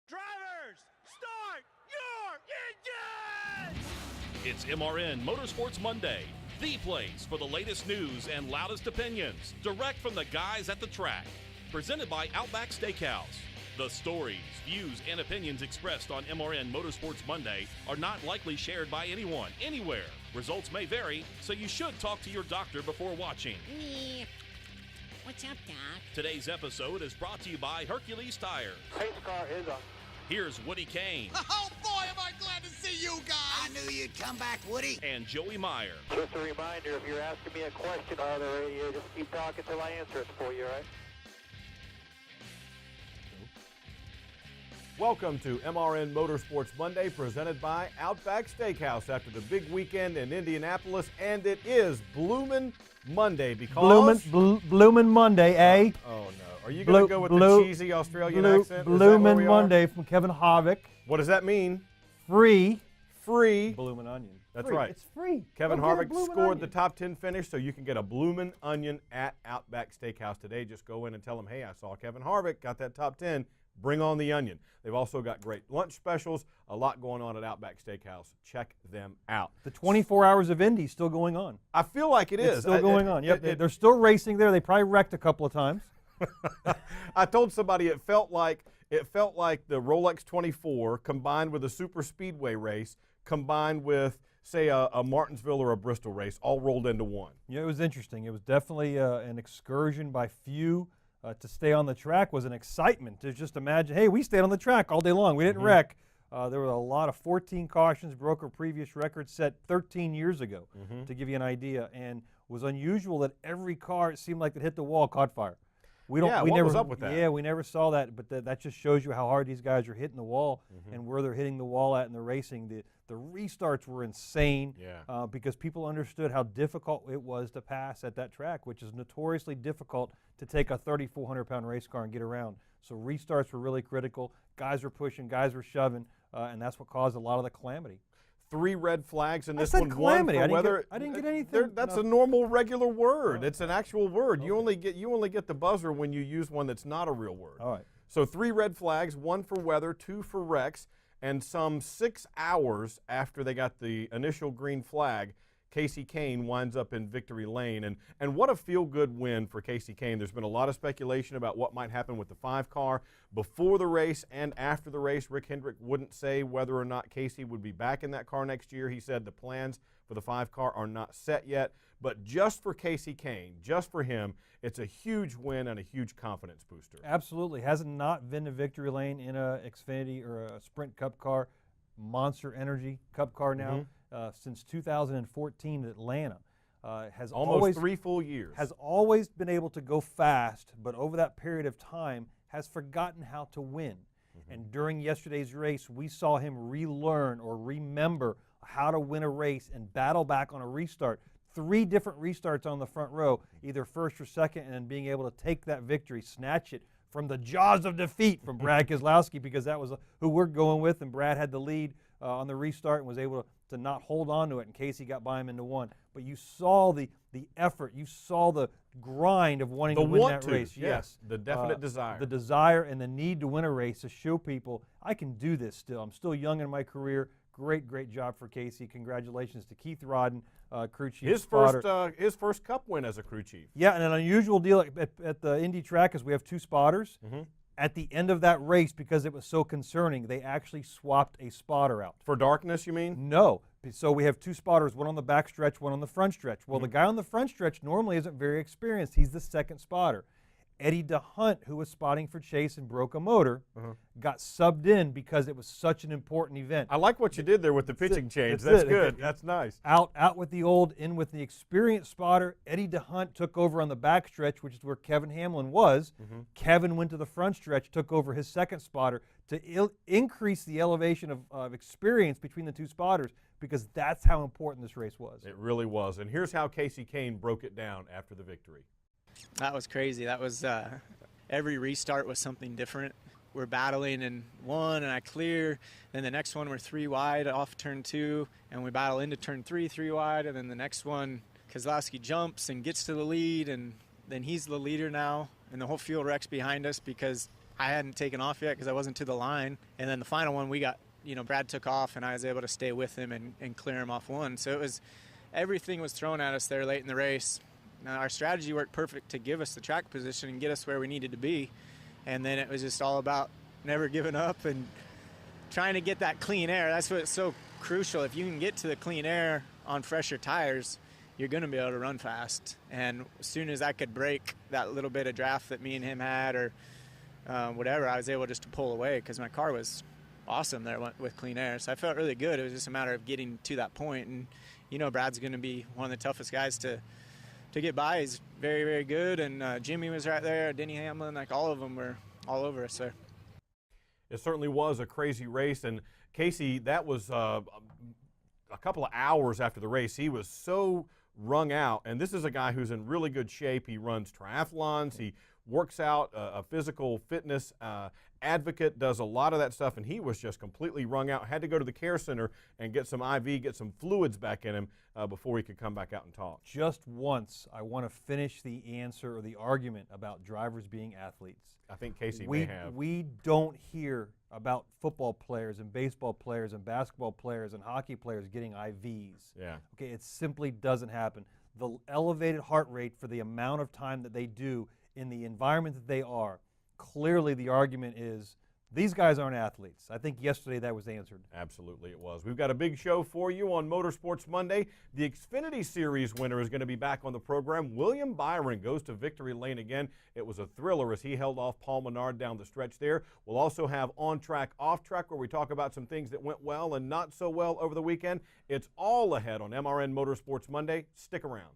Drivers, start your engines! It's MRN Motorsports Monday, the place for the latest news and loudest opinions, direct from the guys at the track. Presented by Outback Steakhouse. The stories, views, and opinions expressed on MRN Motorsports Monday are not likely shared by anyone, anywhere. Results may vary, so you should talk to your doctor before watching. What's up, Doc? Today's episode is brought to you by Hercules Tire. Pace car is on. Here's Woody Kane. Oh, boy, am I glad to see you guys! I knew you'd come back, Woody. And Joey Meyer. Just a reminder, if you're asking me a question on the radio, just keep talking till I answer it for you, all right? Welcome to MRN Motorsports Monday, presented by Outback Steakhouse after the big weekend in Indianapolis, and it is Bloomin' Monday because... Bloomin' Monday, eh? Oh, no. Are you going to go with the cheesy Australian accent? Bloomin' Monday from Kevin Harvick. What does that mean? Free. Bloomin' onion. That's free. right. It's free. Kevin Go get a Harvick bloomin' scored the onion. top 10 finish, so you can get a Bloomin' Onion at Outback Steakhouse today. Just go in and tell them, hey, I saw Kevin Harvick, got that top 10. Bring on the onion. They've also got great lunch specials, a lot going on at Outback Steakhouse. Check them out. The 24 hours of Indy still going on. I feel like it is. It's still going on. Yep, they're still racing there. They probably wrecked a couple of times. I told somebody it felt like the Rolex 24 combined with a super speedway race combined with, say, a Martinsville or a Bristol race all rolled into one. Yeah, it was interesting. It was definitely an excursion by few. To stay on the track was an excitement. To just imagine, hey, we stayed on the track all day long. We didn't wreck. There were a lot of 14 cautions, broke a previous record set 13 years ago, to give you an idea, and was unusual that every car, it seemed like that hit the wall, caught fire. We what never, was up with that? Yeah, we never saw that, but that just shows you how hard these guys are hitting the wall and where they're hitting the wall at in the racing. The restarts were insane because people understood how difficult it was to pass at that track, which is notoriously difficult to take a 3,400-pound race car and get around. So restarts were really critical. Guys were pushing, guys were shoving, and that's what caused a lot of the calamity. 3 red flags in this I one. said calamity. One for weather. I didn't get anything. That's a normal, regular word. It's an actual word. Okay. You only get the buzzer when you use one that's not a real word. All right. So 3 red flags, 1 for weather, 2 for wrecks, and some 6 hours after they got the initial green flag, KASEY KAHNE winds up in victory lane. And what a feel-good win for KASEY KAHNE. There's been a lot of speculation about what might happen with the 5 car. Before the race and after the race, Rick Hendrick wouldn't say whether or not KASEY would be back in that car next year. He said the plans for the 5 car are not set yet. But just for KASEY KAHNE, just for him, it's a huge win and a huge confidence booster. Absolutely. Hasn't not been to victory lane in a Xfinity or a Sprint Cup car, Monster Energy Cup car now. Since 2014 at Atlanta. Has almost 3 full years. Has always been able to go fast, but over that period of time has forgotten how to win. And during yesterday's race, we saw him relearn or remember how to win a race and battle back on a restart. 3 different restarts on the front row, either first or second, and then being able to take that victory, snatch it from the jaws of defeat from Brad Keselowski, because that was who we're going with, and Brad had the lead on the restart and was able to not hold on to it in case he got by him into one. But you saw the effort, you saw the grind of wanting to win that race. Yes, the definite desire. The desire and the need to win a race to show people, I can do this still. I'm still young in my career. Great job for KASEY. Congratulations to Keith Rodden, crew chief. His first Cup win as a crew chief. Yeah, and an unusual deal at the Indy track is we have 2 spotters. At the end of that race, because it was so concerning, they actually swapped a spotter out. For darkness, you mean? No. So we have 2 spotters, one on the back stretch, one on the front stretch. Well, the guy on the front stretch normally isn't very experienced. He's the second spotter. Eddie DeHunt, who was spotting for Chase and broke a motor, got subbed in because it was such an important event. I like what you did there with the pitching change. That's good. That's nice. Out with the old, in with the experienced spotter. Eddie DeHunt took over on the back stretch, which is where Kevin Hamlin was. Kevin went to the front stretch, took over his second spotter to increase the elevation of experience between the 2 spotters, because that's how important this race was. It really was. And here's how KASEY KAHNE broke it down after the victory. That was crazy. That was every restart was something different. We're battling in one and I clear, then the next one we're 3 wide off turn 2, and we battle into turn 3 wide, and then the next one Keselowski jumps and gets to the lead, and then he's the leader now, and the whole field wreck's behind us because I hadn't taken off yet because I wasn't to the line. And then the final one, we got, Brad took off, and I was able to stay with him and clear him off one. So everything was thrown at us there late in the race. Now, our strategy worked perfect to give us the track position and get us where we needed to be. And then it was just all about never giving up and trying to get that clean air. That's what's so crucial. If you can get to the clean air on fresher tires, you're going to be able to run fast. And as soon as I could break that little bit of draft that me and him had or whatever, I was able just to pull away because my car was awesome there with clean air. So I felt really good. It was just a matter of getting to that point. And, Brad's going to be one of the toughest guys to get by. He's very, very good. And Jimmy was right there, Denny Hamlin, like all of them were all over us there. It certainly was a crazy race. And Kasey, that was a couple of hours after the race. He was so wrung out. And this is a guy who's in really good shape. He runs triathlons. He works out, a physical fitness advocate, does a lot of that stuff, and he was just completely wrung out. Had to go to the care center and get some IV, get some fluids back in him before he could come back out and talk. Just once, I want to finish the answer or the argument about drivers being athletes. I think Kasey may have. We don't hear about football players and baseball players and basketball players and hockey players getting IVs. Yeah. Okay, it simply doesn't happen. The elevated heart rate for the amount of time that they do in the environment that they are, clearly the argument is these guys aren't athletes. I think yesterday that was answered. Absolutely it was. We've got a big show for you on Motorsports Monday. The Xfinity Series winner is going to be back on the program. William Byron goes to victory lane again. It was a thriller as he held off Paul Menard down the stretch there. We'll also have On Track, Off Track, where we talk about some things that went well and not so well over the weekend. It's all ahead on MRN Motorsports Monday. Stick around.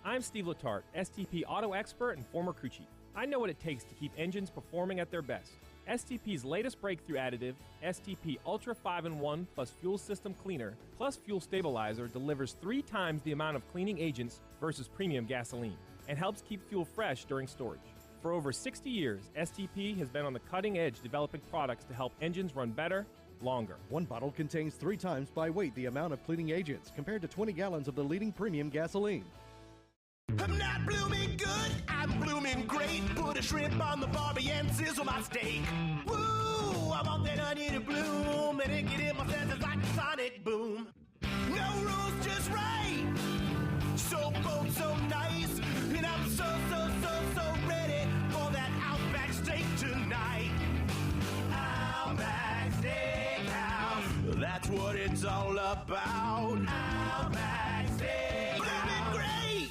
I'm Steve Letarte, STP auto expert and former crew chief. I know what it takes to keep engines performing at their best. STP's latest breakthrough additive, STP Ultra 5-in-1 plus Fuel System Cleaner plus Fuel Stabilizer, delivers 3 times the amount of cleaning agents versus premium gasoline and helps keep fuel fresh during storage. For over 60 years, STP has been on the cutting edge developing products to help engines run better, longer. One bottle contains 3 times by weight the amount of cleaning agents compared to 20 gallons of the leading premium gasoline. I'm not blooming good, I'm blooming great. Put a shrimp on the barbie and sizzle my steak. Woo, I want that onion to bloom and it get in my senses like a sonic boom. No rules, just right. So bold, so nice. And I'm so ready for that Outback steak tonight. Outback Steakhouse, that's what it's all about. Outback Steakhouse. Blooming great.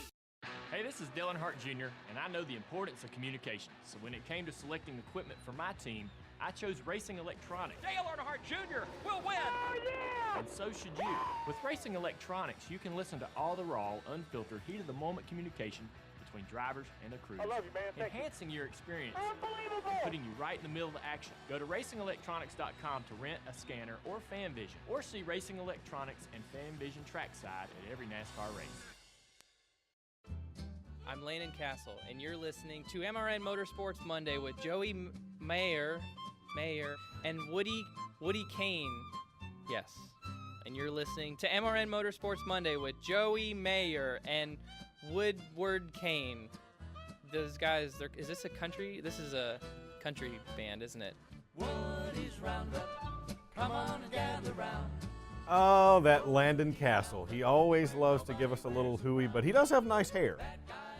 Hey, this is Dylan Hart Jr., and I know the importance of communication. So when it came to selecting equipment for my team, I chose Racing Electronics. Dale Earnhardt Jr. will win! Oh, yeah! And so should you. With Racing Electronics, you can listen to all the raw, unfiltered, heat-of-the-moment communication between drivers and the crew. I love you, man. Thank enhancing your experience. Unbelievable! And putting you right in the middle of the action. Go to racingelectronics.com to rent a scanner or FanVision, or see Racing Electronics and FanVision trackside at every NASCAR race. I'm Landon Castle, and you're listening to MRN Motorsports Monday with Joey Mayer, and Woody Kane. Yes. And you're listening to MRN Motorsports Monday with Joey Mayer and Woodward Kane. Those guys, is this a country? This is a country band, isn't it? Woody's Roundup, come on and gather round. Oh, that Landon Castle. He always loves to give us a little hooey, but he does have nice hair.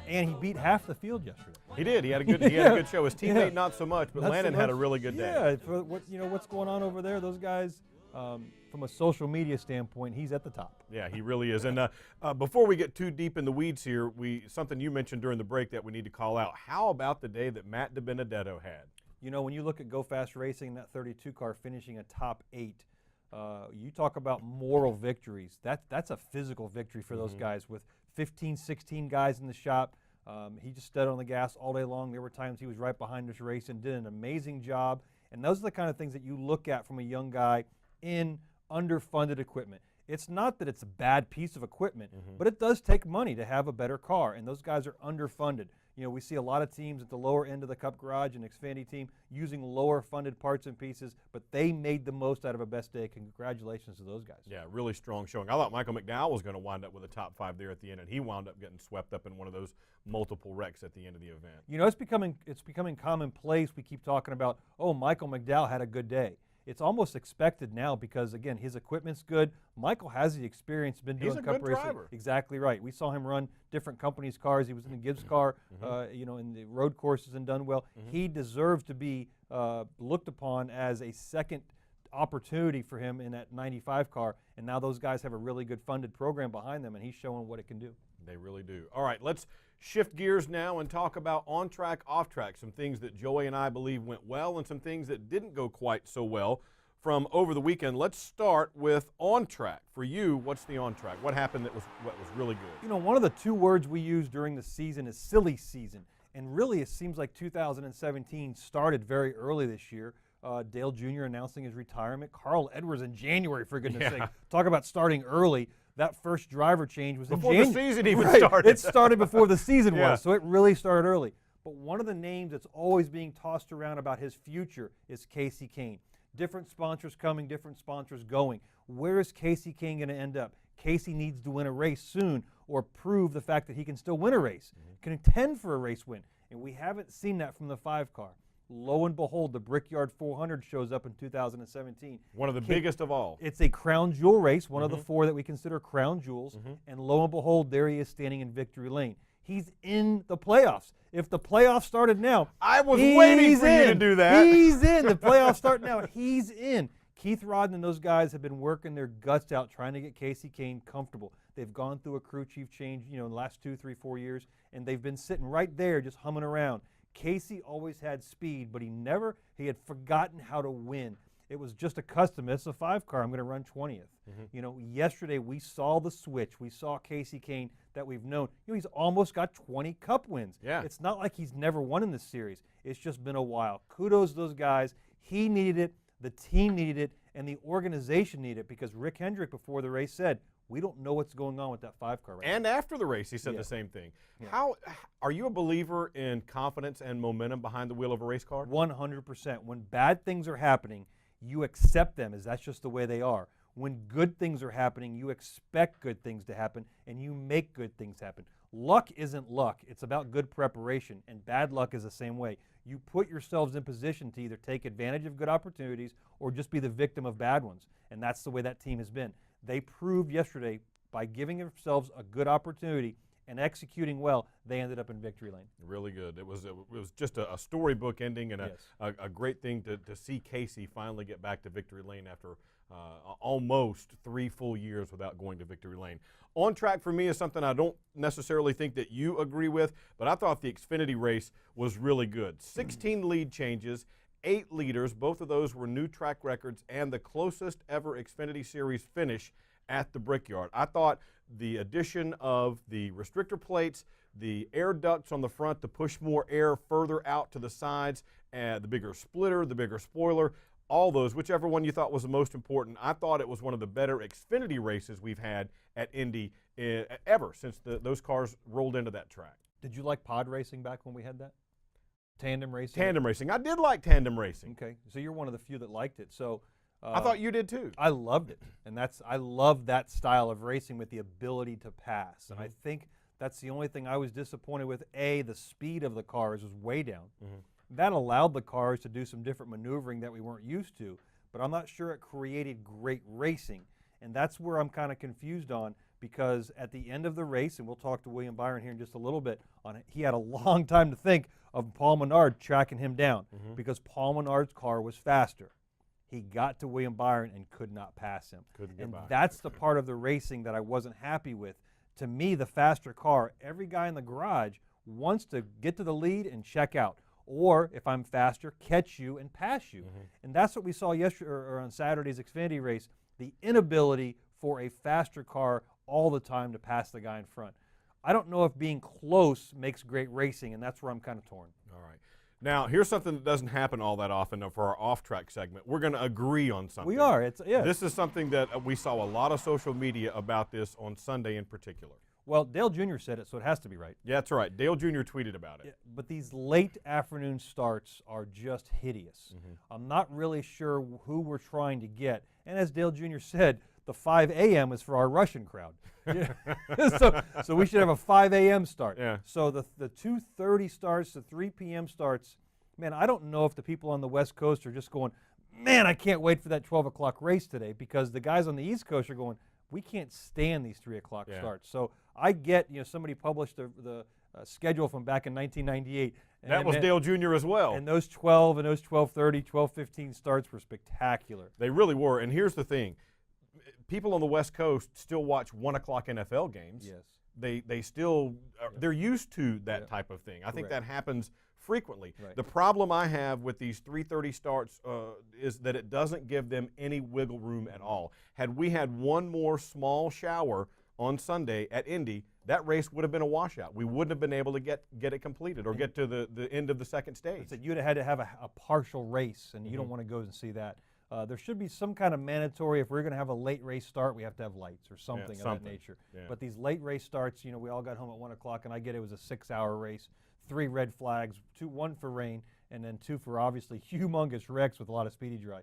And he beat half the field yesterday. He did. He had a good show. His teammate not so much, but Landon had a really good day. Yeah, for what's going on over there, those guys, from a social media standpoint, he's at the top. Yeah, he really is. And before we get too deep in the weeds here, something you mentioned during the break that we need to call out. How about the day that Matt DiBenedetto had? You know, when you look at Go Fast Racing, that 32 car finishing a top 8, you talk about moral victories. That's a physical victory for those guys with 15, 16 guys in the shop. He just stood on the gas all day long. There were times he was right behind us racing, did an amazing job. And those are the kind of things that you look at from a young guy in underfunded equipment. It's not that it's a bad piece of equipment, but it does take money to have a better car, and those guys are underfunded. You know, we see a lot of teams at the lower end of the Cup Garage and Xfinity team using lower funded parts and pieces, but they made the most out of a best day. Congratulations to those guys. Yeah, really strong showing. I thought Michael McDowell was going to wind up with a top 5 there at the end, and he wound up getting swept up in one of those multiple wrecks at the end of the event. You know, it's becoming commonplace. We keep talking about, oh, Michael McDowell had a good day. It's almost expected now because, again, his equipment's good. Michael has the experience, been doing Cup racing. Driver. Exactly right. We saw him run different companies' cars. He was in the Gibbs car, you know, in the road courses and done well. He deserves to be looked upon as a second opportunity for him in that 95 car, and now those guys have a really good funded program behind them, and he's showing what it can do. They really do. All right, let's shift gears now and talk about on-track, off-track, some things that Joey and I believe went well and some things that didn't go quite so well from over the weekend. Let's start with on-track. For you, what's the on-track? What happened that was really good? You know, one of the 2 words we use during the season is silly season, and really it seems like 2017 started very early this year. Dale Jr. announcing his retirement. Carl Edwards in January, for goodness sake. Talk about starting early. That first driver change was before in January. the season even started. It started before the season was, so it really started early. But one of the names that's always being tossed around about his future is KASEY KAHNE. Different sponsors coming, different sponsors going. Where is KASEY KAHNE going to end up? KASEY needs to win a race soon or prove the fact that he can still win a race, contend for a race win. And we haven't seen that from the 5 car. Lo and behold, the Brickyard 400 shows up in 2017. One of the biggest of all. It's a crown jewel race, one of the 4 that we consider crown jewels. And lo and behold, there he is standing in victory lane. He's in the playoffs. If the playoffs started now, I was waiting for you to do that. He's in. The playoffs start now. He's in. Keith Rodden and those guys have been working their guts out trying to get KASEY KAHNE comfortable. They've gone through a crew chief change, you know, in the last 2, 3, 4 years, and they've been sitting right there just humming around. KASEY always had speed, but he had forgotten how to win. It was just a custom. It's a 5 car. I'm going to run 20th. You know, yesterday we saw the switch. We saw KASEY KAHNE that we've known. You know, he's almost got 20 Cup wins. Yeah. It's not like he's never won in this series. It's just been a while. Kudos to those guys. He needed it. The team needed it. And the organization needed it because Rick Hendrick before the race said, we don't know what's going on with that 5 car right now. And after the race, he said the same thing. How are you a believer in confidence and momentum behind the wheel of a race car? 100%. When bad things are happening, you accept them as that's just the way they are. When good things are happening, you expect good things to happen, and you make good things happen. Luck isn't luck. It's about good preparation, and bad luck is the same way. You put yourselves in position to either take advantage of good opportunities or just be the victim of bad ones, and that's the way that team has been. They proved yesterday by giving themselves a good opportunity and executing well, they ended up in victory lane. Really good. It was just a storybook ending and a great thing to see KASEY finally get back to victory lane after almost 3 full years without going to victory lane. On track for me is something I don't necessarily think that you agree with, but I thought the Xfinity race was really good. 16 lead changes, 8 leaders. Both of those were new track records and the closest ever Xfinity Series finish at the Brickyard. I thought the addition of the restrictor plates, the air ducts on the front to push more air further out to the sides, the bigger splitter, the bigger spoiler, all those, whichever one you thought was the most important. I thought it was one of the better Xfinity races we've had at Indy ever since those cars rolled into that track. Did you like pod racing back when we had that? Tandem racing? Tandem racing. I did like tandem racing. Okay, so you're one of the few that liked it. So I thought you did too. I loved it, and I love that style of racing with the ability to pass. And I think that's the only thing I was disappointed with. The speed of the cars was way down. That allowed the cars to do some different maneuvering that we weren't used to, but I'm not sure it created great racing. And that's where I'm kind of confused on, because at the end of the race, and we'll talk to William Byron here in just a little bit on it, he had a long time to think of Paul Menard tracking him down because Paul Menard's car was faster. He got to William Byron and could not pass him. And that's the part of the racing that I wasn't happy with. To me, the faster car, every guy in the garage wants to get to the lead and check out. Or, if I'm faster, catch you and pass you. And that's what we saw yesterday or on Saturday's Xfinity race, the inability for a faster car all the time to pass the guy in front. I don't know if being close makes great racing, and that's where I'm kind of torn. All right. Now, here's something that doesn't happen all that often for our off-track segment. We're going to agree on something. We are. This is something that we saw a lot of social media about this on Sunday in particular. Well, Dale Jr. said it, so it has to be right. Yeah, that's right. Dale Jr. tweeted about it. Yeah, but these late afternoon starts are just hideous. I'm not really sure who we're trying to get. And as Dale Jr. said, the 5 a.m. is for our Russian crowd. so we should have a 5 a.m. start. Yeah. So the 2:30 starts, the 3 p.m. starts, man, I don't know if the people on the West Coast are just going, man, I can't wait for that 12 o'clock race today, because the guys on the East Coast are going, we can't stand these 3 o'clock starts. So I get, somebody published the schedule from back in 1998. That was Dale Jr. as well. And those 12 and those 12:30, 12:15 starts were spectacular. They really were. And here's the thing. People on the West Coast still watch 1 o'clock NFL games. Yes. They still, they're used to that type of thing. I think that happens frequently. Right. The problem I have with these 3:30 starts is that it doesn't give them any wiggle room at all. Had we had one more small shower on Sunday at Indy, that race would have been a washout. We wouldn't have been able to get it completed or get to the end of the second stage. So you'd have had to have a partial race, and you don't want to go and see that. There should be some kind of mandatory, if we're going to have a late race start, we have to have lights or something of that nature. Yeah. But these late race starts, we all got home at 1 o'clock, and I get it was a 6-hour race, 3 red flags, 1 for rain, and then 2 for obviously humongous wrecks with a lot of speedy dry.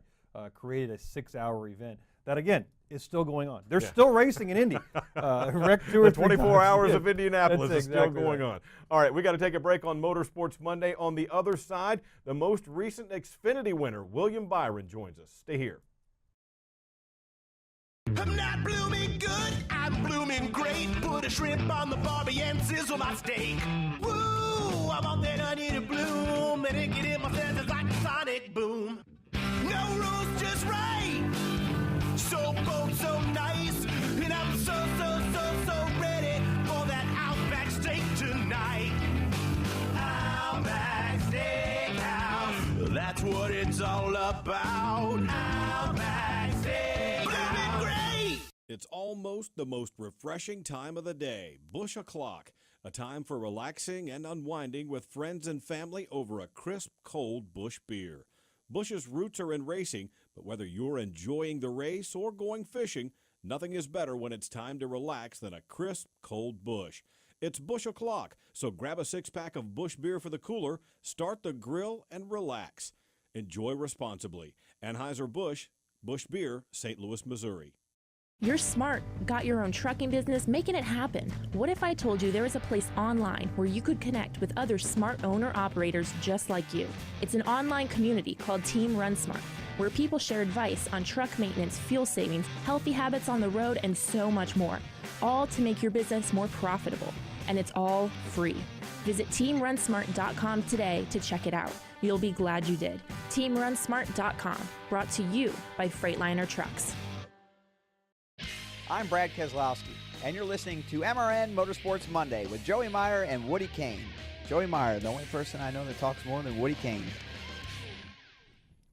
Created a 6-hour event. That, again, is still going on. They're still racing in Indy. Wreck 2 or 3 24 times. hours of Indianapolis is still exactly going on. All right, we got to take a break on Motorsports Monday. On the other side, the most recent Xfinity winner, William Byron, joins us. Stay here. I'm not blooming good, I'm blooming great. Put a shrimp on the barbie and sizzle my steak. Woo, I want that onion to bloom, and it get in my senses like a sonic boom. No rules, just right. So bold, so nice, and I'm so ready for that Outback steak tonight. Outback Steakhouse, that's what it's all about. Outback Steakhouse, blooming great. It's almost the most refreshing time of the day, Bush O'Clock, a time for relaxing and unwinding with friends and family over a crisp, cold Bush beer. Bush's roots are in racing, but whether you're enjoying the race or going fishing, nothing is better when it's time to relax than a crisp, cold Bush. It's Bush O'Clock, so grab a 6-pack of Bush beer for the cooler, start the grill, and relax. Enjoy responsibly. Anheuser-Busch, Bush Beer, St. Louis, Missouri. You're smart, got your own trucking business, making it happen. What if I told you there is a place online where you could connect with other smart owner-operators just like you? It's an online community called Team Run Smart, where people share advice on truck maintenance, fuel savings, healthy habits on the road, and so much more, all to make your business more profitable. And it's all free. Visit teamrunsmart.com today to check it out. You'll be glad you did. teamrunsmart.com, brought to you by Freightliner Trucks. I'm Brad Keselowski, and you're listening to MRN Motorsports Monday with Joey Meyer and Woody Kane. Joey Meyer, the only person I know that talks more than Woody Kane.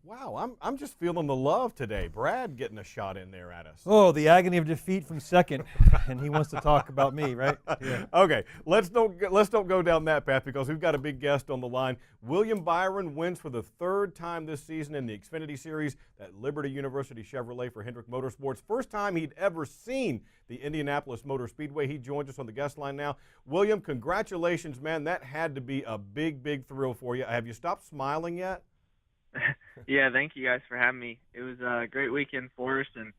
Wow, I'm just feeling the love today. Brad getting a shot in there at us. Oh, the agony of defeat from second, and he wants to talk about me, right? Yeah. Okay, let's don't go down that path because we've got a big guest on the line. William Byron wins for the 3rd time this season in the Xfinity Series at Liberty University Chevrolet for Hendrick Motorsports. First time he'd ever seen the Indianapolis Motor Speedway. He joins us on the guest line now. William, congratulations, man. That had to be a big, big thrill for you. Have you stopped smiling yet? Yeah, thank you guys for having me. It was a great weekend for us, and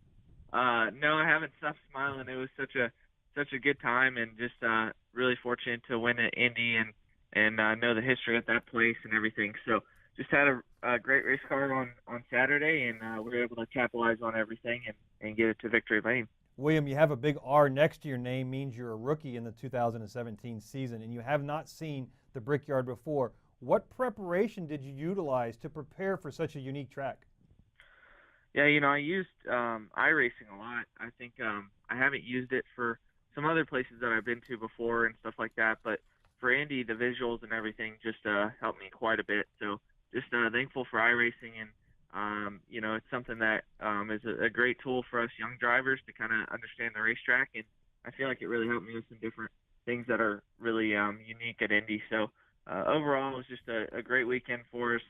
no, I haven't stopped smiling. It was such a good time, and just really fortunate to win at Indy and know the history at that place and everything. So just had a great race car on Saturday, and we were able to capitalize on everything and get it to victory lane. William, you have a big R next to your name, means you're a rookie in the 2017 season, and you have not seen the Brickyard before. What preparation did you utilize to prepare for such a unique track? Yeah, I used iRacing a lot. I think I haven't used it for some other places that I've been to before and stuff like that, but for Indy, the visuals and everything just helped me quite a bit. So just thankful for iRacing, and it's something that is a great tool for us young drivers to kind of understand the racetrack, and I feel like it really helped me with some different things that are really unique at Indy. So overall, it was just a great weekend for us,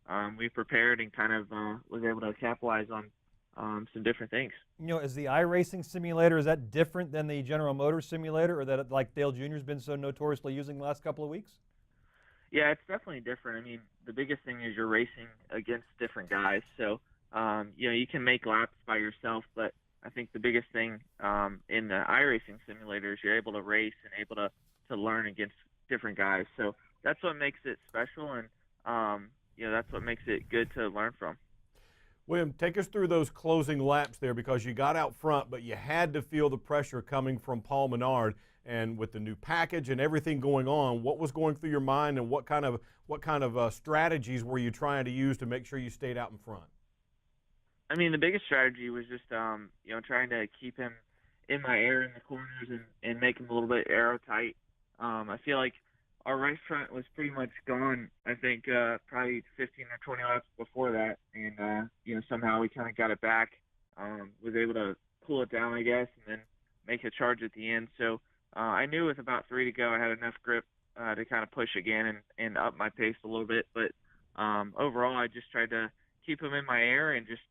and we prepared and kind of was able to capitalize on some different things. You know, is the iRacing simulator, is that different than the General Motors simulator, or that like Dale Jr.'s been so notoriously using the last couple of weeks? Yeah, it's definitely different. I mean, the biggest thing is you're racing against different guys. So, you can make laps by yourself, but I think the biggest thing in the iRacing simulator is you're able to race and able to learn against different guys. So that's what makes it special, and, that's what makes it good to learn from. William, take us through those closing laps there, because you got out front, but you had to feel the pressure coming from Paul Menard. And with the new package and everything going on, what was going through your mind, and what kind of strategies were you trying to use to make sure you stayed out in front? I mean, the biggest strategy was just trying to keep him in my air in the corners and make him a little bit aero tight. I feel like our right front was pretty much gone, I think, probably 15 or 20 laps before that. And, somehow we kind of got it back, was able to pull it down, I guess, and then make a charge at the end. So I knew with about 3 to go I had enough grip to kind of push again and up my pace a little bit. But overall, I just tried to keep him in my air and just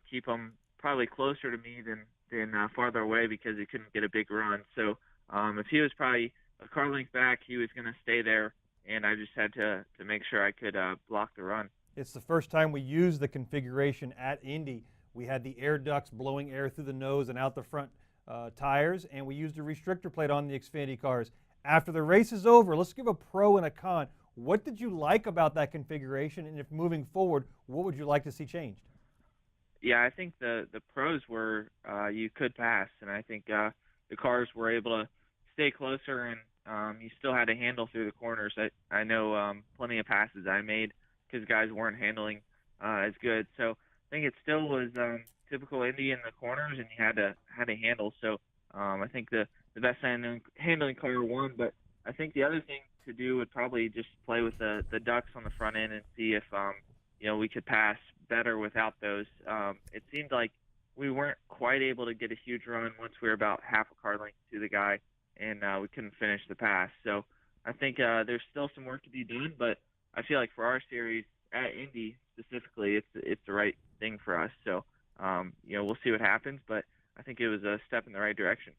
keep him probably closer to me than farther away, because he couldn't get a big run. So if he was probably a car length back, he was going to stay there, and I just had to make sure I could block the run. It's the first time we used the configuration at Indy. We had the air ducts blowing air through the nose and out the front tires, and we used a restrictor plate on the Xfinity cars. After the race is over, let's give a pro and a con. What did you like about that configuration, and if moving forward, what would you like to see changed? Yeah, I think the pros were you could pass, and I think the cars were able to stay closer, and you still had a handle through the corners. I know plenty of passes I made because guys weren't handling as good. So I think it still was typical Indy in the corners, and you had to handle. So I think the best handling car won. But I think the other thing to do would probably just play with the ducts on the front end and see if we could pass better without those. It seemed like we weren't quite able to get a huge run once we were about half a car length to the guy, and we couldn't finish the pass. So I think there's still some work to be done, but I feel like for our series at Indy specifically, it's the right thing for us. So we'll see what happens, but I think it was a step in the right direction.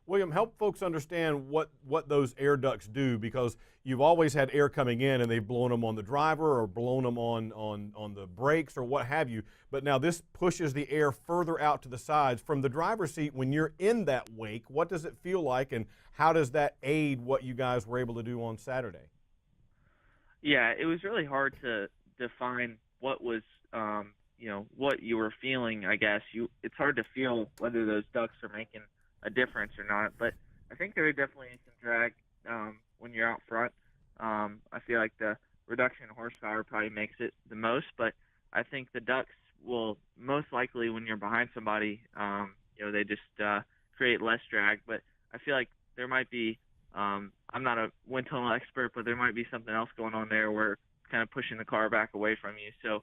William, help folks understand what those air ducts do, because you've always had air coming in and they've blown them on the driver or blown them on the brakes or what have you. But now this pushes the air further out to the sides. From the driver's seat, when you're in that wake, what does it feel like, and how does that aid what you guys were able to do on Saturday? Yeah, it was really hard to define what was, what you were feeling, I guess. It's hard to feel whether those ducts are making a difference or not, but I think there definitely is some drag when you're out front. I feel like the reduction in horsepower probably makes it the most, but I think the ducts will most likely, when you're behind somebody, they just create less drag. But I feel like there might be, I'm not a wind tunnel expert, but there might be something else going on there where it's kind of pushing the car back away from you. So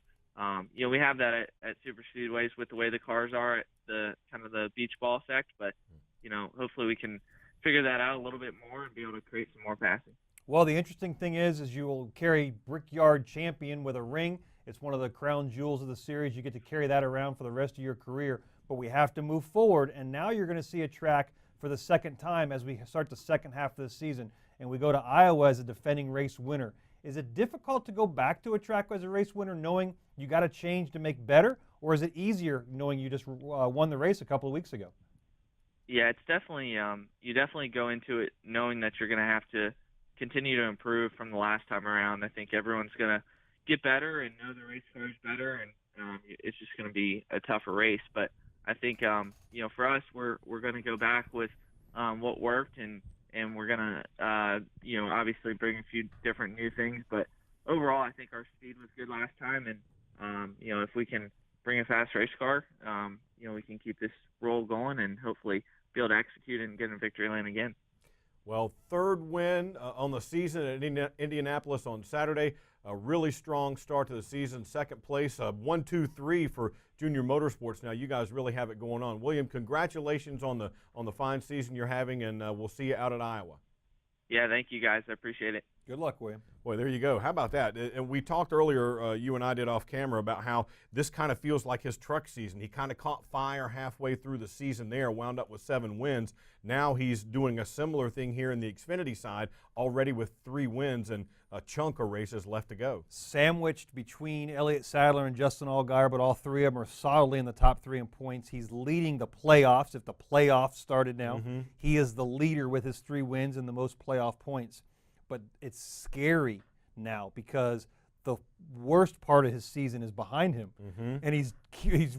we have that at super speedways with the way the cars are at the kind of the beach ball effect, but hopefully we can figure that out a little bit more and be able to create some more passing. Well, the interesting thing is you will carry Brickyard champion with a ring. It's one of the crown jewels of the series. You get to carry that around for the rest of your career, but we have to move forward, and now you're going to see a track for the second time as we start the second half of the season, and we go to Iowa as a defending race winner. Is it difficult to go back to a track as a race winner knowing you got to change to make better, or is it easier knowing you just won the race a couple of weeks ago? Yeah, it's definitely you definitely go into it knowing that you're going to have to continue to improve from the last time around. I think everyone's going to get better and know the race cars better, and it's just going to be a tougher race. But I think for us, we're going to go back with what worked, and we're going to obviously bring a few different new things. But overall, I think our speed was good last time, and if we can bring a fast race car, we can keep this roll going and hopefully be able to execute and get in victory lane again. Well, third win on the season at Indianapolis on Saturday. A really strong start to the season. Second place, 1-2-3 for Junior Motorsports. Now you guys really have it going on. William, congratulations on the fine season you're having, and we'll see you out at Iowa. Yeah, thank you guys. I appreciate it. Good luck, William. Boy, there you go. How about that? And we talked earlier, you and I did off camera, about how this kind of feels like his truck season. He kind of caught fire halfway through the season there, wound up with 7 wins. Now he's doing a similar thing here in the Xfinity side, already with 3 wins and a chunk of races left to go. Sandwiched between Elliott Sadler and Justin Allgaier, but all 3 of them are solidly in the top 3 in points. He's leading the playoffs. If the playoffs started now, he is the leader with his 3 wins and the most playoff points. But it's scary now because the worst part of his season is behind him, and he's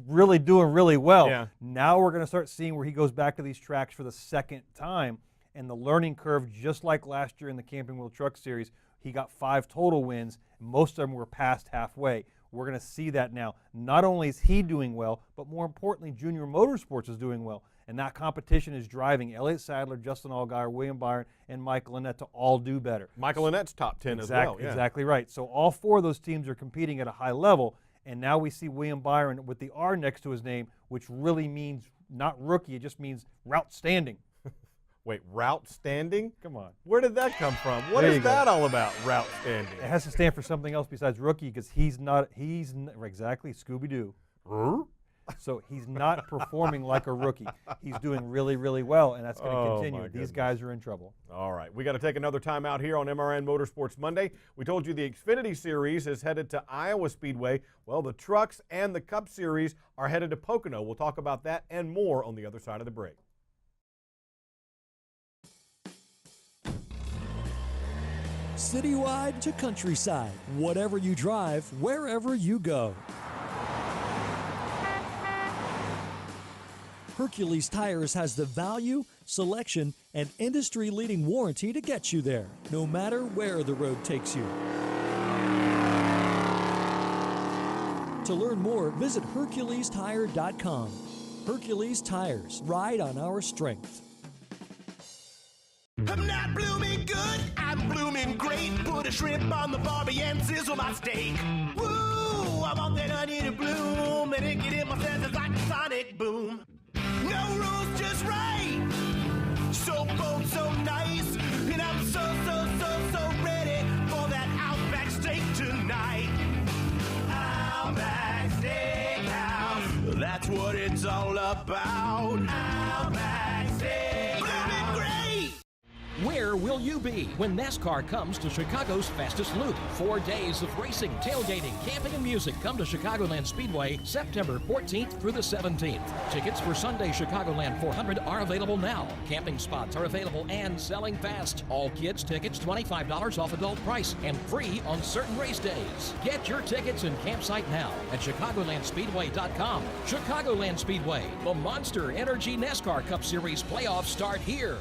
really doing really well. Yeah. Now we're going to start seeing where he goes back to these tracks for the second time, and the learning curve, just like last year in the Camping World Truck Series, he got 5 total wins. Most of them were past halfway. We're going to see that now. Not only is he doing well, but more importantly, Junior Motorsports is doing well. And that competition is driving Elliott Sadler, Justin Allgaier, William Byron, and Michael Annett to all do better. Michael Annett's top 10 as well. Yeah. Exactly right. So all 4 of those teams are competing at a high level, and now we see William Byron with the R next to his name, which really means not rookie, it just means route standing. Wait, route standing? Come on. Where did that come from? What is that all about, route standing? It has to stand for something else besides rookie because exactly, Scooby-Doo. So he's not performing like a rookie. He's doing really, really well, and that's going to continue. These guys are in trouble. All right, we got to take another time out here on MRN Motorsports Monday. We told you the Xfinity Series is headed to Iowa Speedway. Well, the Trucks and the Cup Series are headed to Pocono. We'll talk about that and more on the other side of the break. Citywide to countryside, whatever you drive, wherever you go. Hercules Tires has the value, selection, and industry-leading warranty to get you there, no matter where the road takes you. To learn more, visit HerculesTire.com. Hercules Tires, ride on our strength. I'm not blooming good, I'm blooming great. Put a shrimp on the barbie and sizzle my steak. Woo, I want that onion to bloom, and it get in my senses like a sonic boom. No rules, just right. So bold, so nice, and I'm so ready for that Outback steak tonight. Outback Steakhouse, that's what it's all about. Outback Steakhouse, blooming great. Where will you be when NASCAR comes to Chicago's fastest loop? 4 days of racing, tailgating, camping, and music come to Chicagoland Speedway September 14th through the 17th. Tickets for Sunday Chicagoland 400 are available now. Camping spots are available and selling fast. All kids tickets $25 off adult price and free on certain race days. Get your tickets and campsite now at chicagolandspeedway.com. Chicagoland Speedway, the Monster Energy NASCAR Cup Series playoffs start here.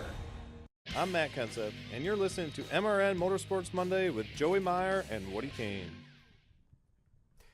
I'm Matt Kenseth, and you're listening to MRN Motorsports Monday with Joey Meyer and Woody Kane.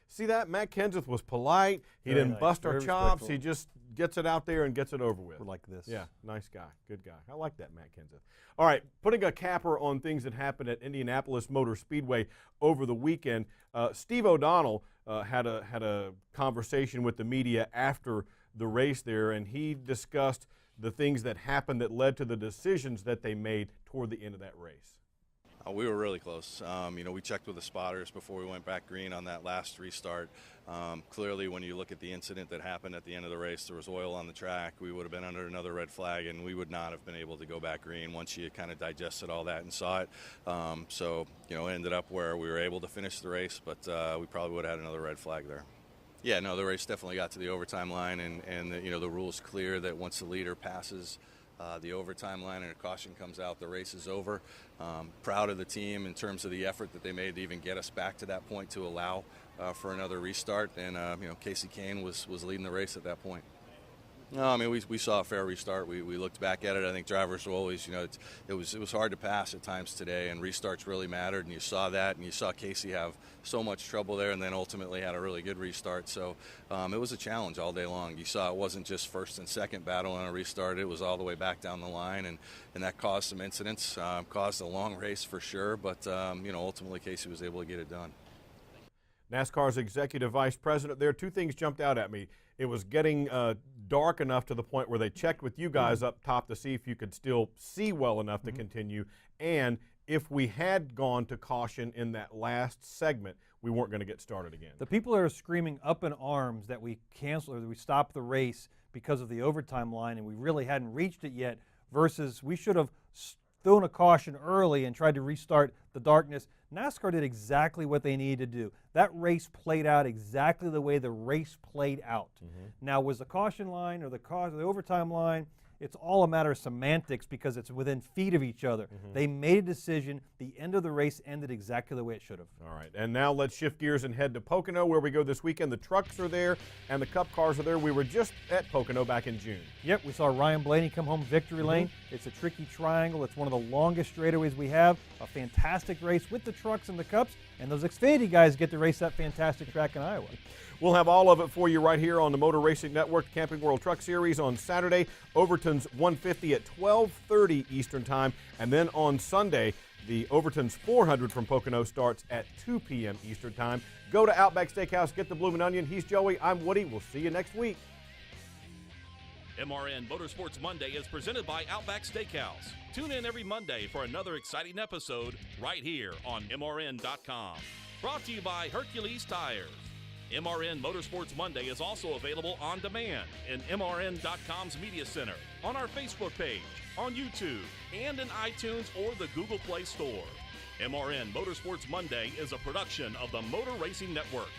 See that? Matt Kenseth was polite. He Very didn't nice. bust our Very chops. respectful. He just gets it out there and gets it over with. We're like this. Yeah, nice guy. Good guy. I like that, Matt Kenseth. All right, putting a capper on things that happened at Indianapolis Motor Speedway over the weekend, Steve O'Donnell had a conversation with the media after the race there, and he discussed the things that happened that led to the decisions that they made toward the end of that race. We were really close. We checked with the spotters before we went back green on that last restart. Clearly, when you look at the incident that happened at the end of the race, there was oil on the track. We would have been under another red flag, and we would not have been able to go back green once you kind of digested all that and saw it. It ended up where we were able to finish the race, but we probably would have had another red flag there. Yeah, no, the race definitely got to the overtime line, and the rule's clear that once the leader passes the overtime line and a caution comes out, the race is over. Proud of the team in terms of the effort that they made to even get us back to that point to allow for another restart, and KASEY KAHNE was leading the race at that point. No, I mean, we saw a fair restart. We looked back at it. I think drivers will always, it was hard to pass at times today, and restarts really mattered, and you saw that, and you saw KASEY have so much trouble there, and then ultimately had a really good restart. So it was a challenge all day long. You saw it wasn't just first and second battle on a restart. It was all the way back down the line, and that caused some incidents, caused a long race for sure, but, ultimately KASEY was able to get it done. NASCAR's executive vice president there, 2 things jumped out at me. It was getting dark enough to the point where they checked with you guys up top to see if you could still see well enough to continue, and if we had gone to caution in that last segment, we weren't going to get started again. The people are screaming up in arms that we cancel or that we stopped the race because of the overtime line, and we really hadn't reached it yet, versus we should have thrown a caution early and tried to restart the darkness. NASCAR did exactly what they needed to do. That race played out exactly the way the race played out. Now, was the caution line or the overtime line, it's all a matter of semantics because it's within feet of each other. They made a decision. The end of the race ended exactly the way it should have. All right, and now let's shift gears and head to Pocono, where we go this weekend. The trucks are there and the Cup cars are there. We were just at Pocono back in June. Yep, we saw Ryan Blaney come home victory lane. It's a tricky triangle. It's one of the longest straightaways we have. A fantastic race with the trucks and the Cups, and those Xfinity guys get to race that fantastic track in Iowa. We'll have all of it for you right here on the Motor Racing Network Camping World Truck Series on Saturday. Overton's 150 at 12:30 Eastern Time. And then on Sunday, the Overton's 400 from Pocono starts at 2 p.m. Eastern Time. Go to Outback Steakhouse, get the Bloomin' Onion. He's Joey, I'm Woody. We'll see you next week. MRN Motorsports Monday is presented by Outback Steakhouse. Tune in every Monday for another exciting episode right here on MRN.com. Brought to you by Hercules Tires. MRN Motorsports Monday is also available on demand in MRN.com's Media Center, on our Facebook page, on YouTube, and in iTunes or the Google Play Store. MRN Motorsports Monday is a production of the Motor Racing Network.